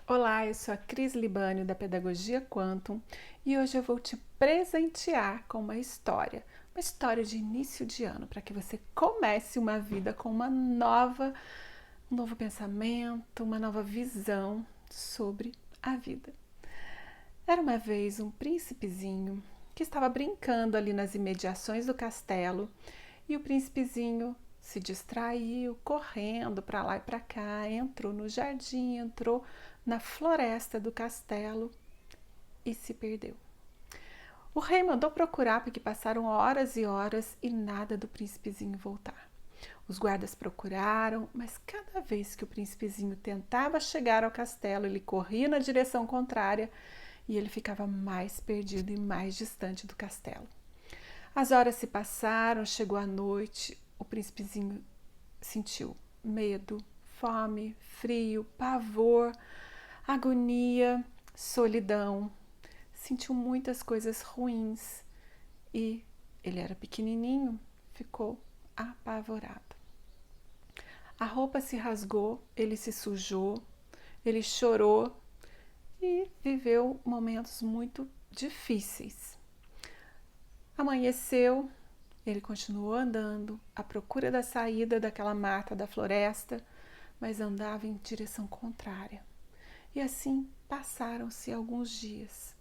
Olá, eu sou a Cris Libânio da Pedagogia Quantum e hoje eu vou te presentear com uma história de início de ano, para que você comece uma vida com um novo pensamento, uma nova visão sobre a vida. Era uma vez um príncipezinho que estava brincando ali nas imediações do castelo e o príncipezinho se distraiu, correndo para lá e para cá, entrou no jardim, entrou na floresta do castelo e se perdeu. O rei mandou procurar porque passaram horas e horas e nada do príncipezinho voltar. Os guardas procuraram, mas cada vez que o príncipezinho tentava chegar ao castelo, ele corria na direção contrária e ele ficava mais perdido e mais distante do castelo. As horas se passaram, chegou a noite, o príncipezinho sentiu medo, fome, frio, pavor, agonia, solidão. Sentiu muitas coisas ruins e ele era pequenininho, ficou apavorado. A roupa se rasgou, ele se sujou, ele chorou e viveu momentos muito difíceis. Amanheceu, ele continuou andando à procura da saída daquela mata da floresta, mas andava em direção contrária. E assim passaram-se alguns dias.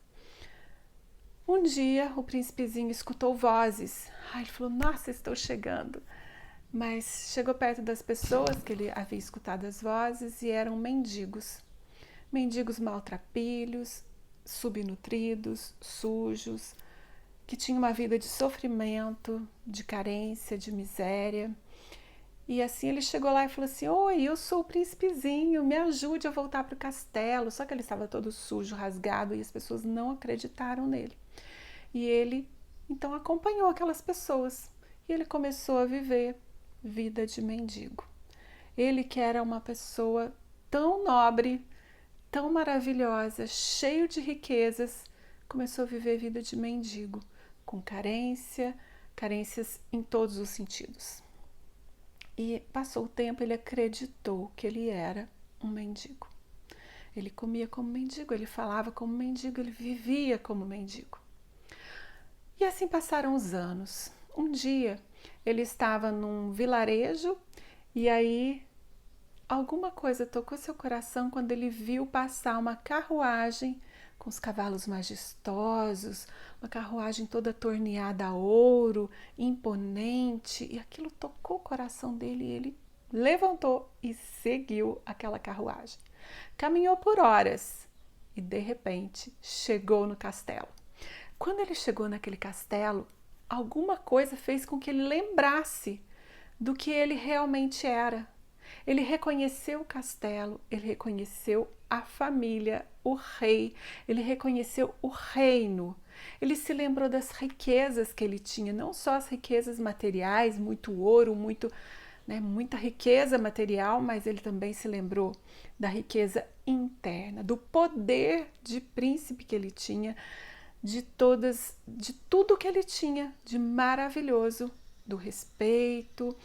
Um dia o príncipezinho escutou vozes. Ele falou: Nossa, estou chegando. Mas chegou perto das pessoas que ele havia escutado as vozes e eram mendigos. Mendigos maltrapilhos, subnutridos, sujos, que tinham uma vida de sofrimento, de carência, de miséria. E assim ele chegou lá e falou assim: Oi, eu sou o príncipezinho, me ajude a voltar para o castelo. Só que ele estava todo sujo, rasgado, e as pessoas não acreditaram nele. E ele então acompanhou aquelas pessoas e ele começou a viver vida de mendigo. Ele que era uma pessoa tão nobre, tão maravilhosa, cheio de riquezas, começou a viver vida de mendigo, com carências em todos os sentidos. E passou o tempo, ele acreditou que ele era um mendigo. Ele comia como mendigo, ele falava como mendigo, ele vivia como mendigo. E assim passaram os anos. Um dia ele estava num vilarejo e aí alguma coisa tocou seu coração quando ele viu passar uma carruagem com os cavalos majestosos, uma carruagem toda torneada a ouro, imponente, e aquilo tocou o coração dele e ele levantou e seguiu aquela carruagem. Caminhou por horas e de repente chegou no castelo. Quando ele chegou naquele castelo, alguma coisa fez com que ele lembrasse do que ele realmente era. Ele reconheceu o castelo, ele reconheceu a família, o rei, ele reconheceu o reino. Ele se lembrou das riquezas que ele tinha, não só as riquezas materiais, muito ouro, muita riqueza material, mas ele também se lembrou da riqueza interna, do poder de príncipe que ele tinha, de tudo que ele tinha de maravilhoso, do respeito,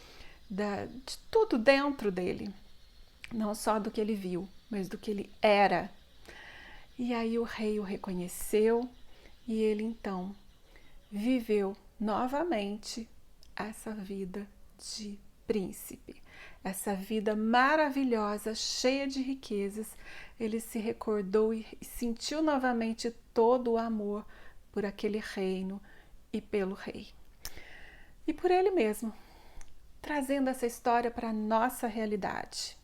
de tudo dentro dele, não só do que ele viu, mas do que ele era. E aí o rei o reconheceu e ele então viveu novamente essa vida de príncipe, essa vida maravilhosa, cheia de riquezas. Ele se recordou e sentiu novamente todo o amor por aquele reino e pelo rei. E por ele mesmo, trazendo essa história para a nossa realidade.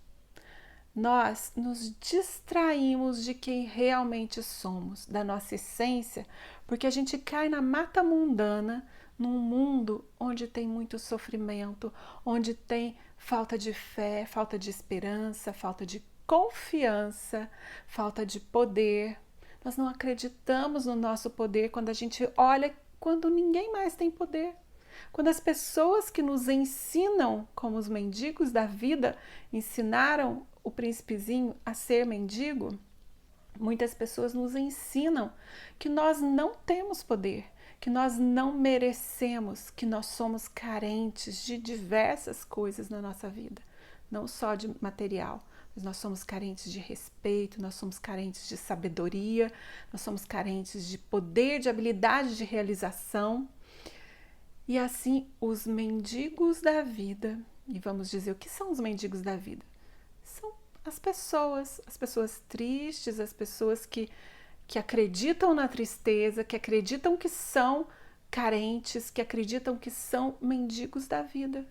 Nós nos distraímos de quem realmente somos, da nossa essência, porque a gente cai na mata mundana, num mundo onde tem muito sofrimento, onde tem falta de fé, falta de esperança, falta de confiança, falta de poder. Nós não acreditamos no nosso poder quando a gente olha quando ninguém mais tem poder. Quando as pessoas que nos ensinam, como os mendigos da vida, ensinaram o príncipezinho a ser mendigo, muitas pessoas nos ensinam que nós não temos poder, que nós não merecemos, que nós somos carentes de diversas coisas na nossa vida, não só de material, mas nós somos carentes de respeito, nós somos carentes de sabedoria, nós somos carentes de poder, de habilidade de realização. E assim, os mendigos da vida, e vamos dizer, o que são os mendigos da vida? São as pessoas tristes, as pessoas que acreditam na tristeza, que acreditam que são carentes, que acreditam que são mendigos da vida.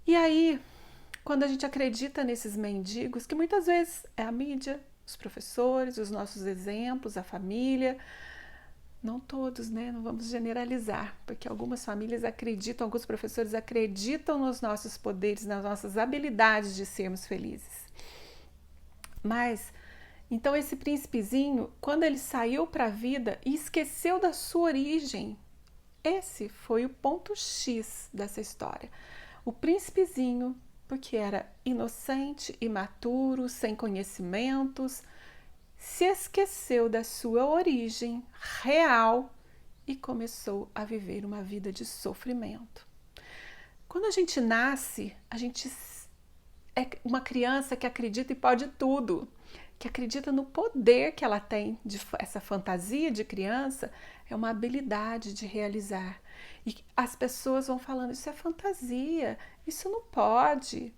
E aí, quando a gente acredita nesses mendigos, que muitas vezes é a mídia, os professores, os nossos exemplos, a família, não todos, né? Não vamos generalizar, porque algumas famílias acreditam, alguns professores acreditam nos nossos poderes, nas nossas habilidades de sermos felizes. Mas, então esse príncipezinho, quando ele saiu para a vida e esqueceu da sua origem, esse foi o ponto X dessa história. O príncipezinho, porque era inocente, imaturo, sem conhecimentos, se esqueceu da sua origem real e começou a viver uma vida de sofrimento. Quando a gente nasce, a gente é uma criança que acredita e pode tudo, que acredita no poder que ela tem, essa fantasia de criança é uma habilidade de realizar. E as pessoas vão falando, isso é fantasia, isso não pode.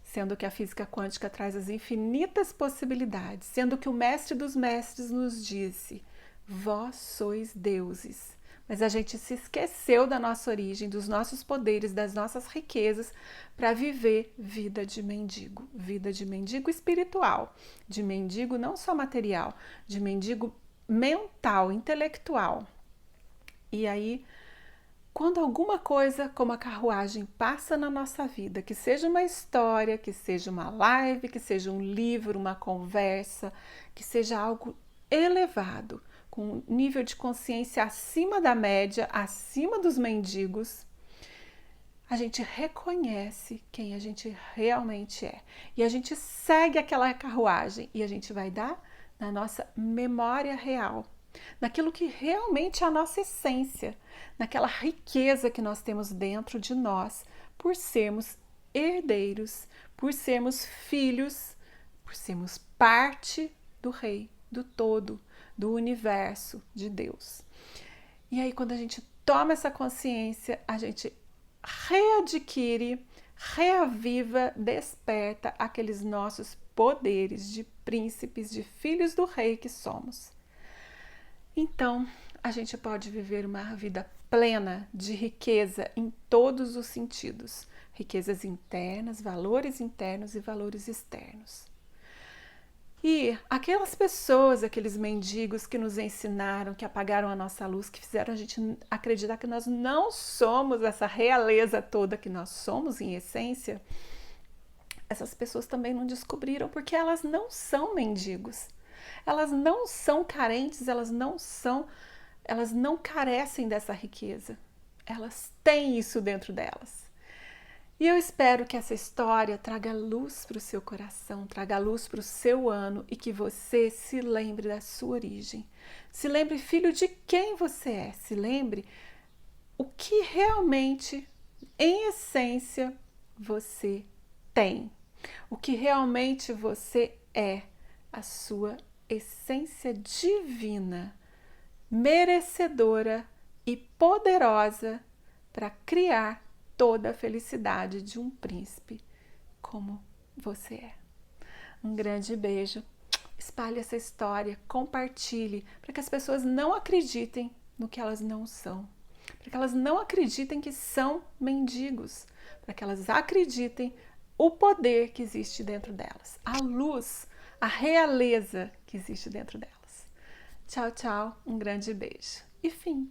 Sendo que a física quântica traz as infinitas possibilidades, sendo que o mestre dos mestres nos disse, vós sois deuses. Mas a gente se esqueceu da nossa origem, dos nossos poderes, das nossas riquezas para viver vida de mendigo espiritual, de mendigo não só material, de mendigo mental, intelectual. E aí, quando alguma coisa como a carruagem passa na nossa vida, que seja uma história, que seja uma live, que seja um livro, uma conversa, que seja algo elevado, com um nível de consciência acima da média, acima dos mendigos, a gente reconhece quem a gente realmente é. E a gente segue aquela carruagem e a gente vai dar na nossa memória real, naquilo que realmente é a nossa essência, naquela riqueza que nós temos dentro de nós, por sermos herdeiros, por sermos filhos, por sermos parte do Rei, do todo, do universo de Deus. E aí, quando a gente toma essa consciência, a gente readquire, reaviva, desperta aqueles nossos poderes de príncipes, de filhos do Rei que somos. Então, a gente pode viver uma vida plena de riqueza em todos os sentidos. Riquezas internas, valores internos e valores externos. E aquelas pessoas, aqueles mendigos que nos ensinaram, que apagaram a nossa luz, que fizeram a gente acreditar que nós não somos essa realeza toda que nós somos em essência, essas pessoas também não descobriram porque elas não são mendigos. Elas não são carentes, elas não carecem dessa riqueza. Elas têm isso dentro delas. E eu espero que essa história traga luz para o seu coração, traga luz para o seu ano e que você se lembre da sua origem. Se lembre, filho, de quem você é. Se lembre o que realmente, em essência, você tem. O que realmente você é, a sua essência divina, merecedora e poderosa para criar toda a felicidade de um príncipe como você é. Um grande beijo. Espalhe essa história, compartilhe, para que as pessoas não acreditem no que elas não são, para que elas não acreditem que são mendigos, para que elas acreditem o poder que existe dentro delas, a luz, a realeza que existe dentro delas. Tchau, tchau, um grande beijo. E fim.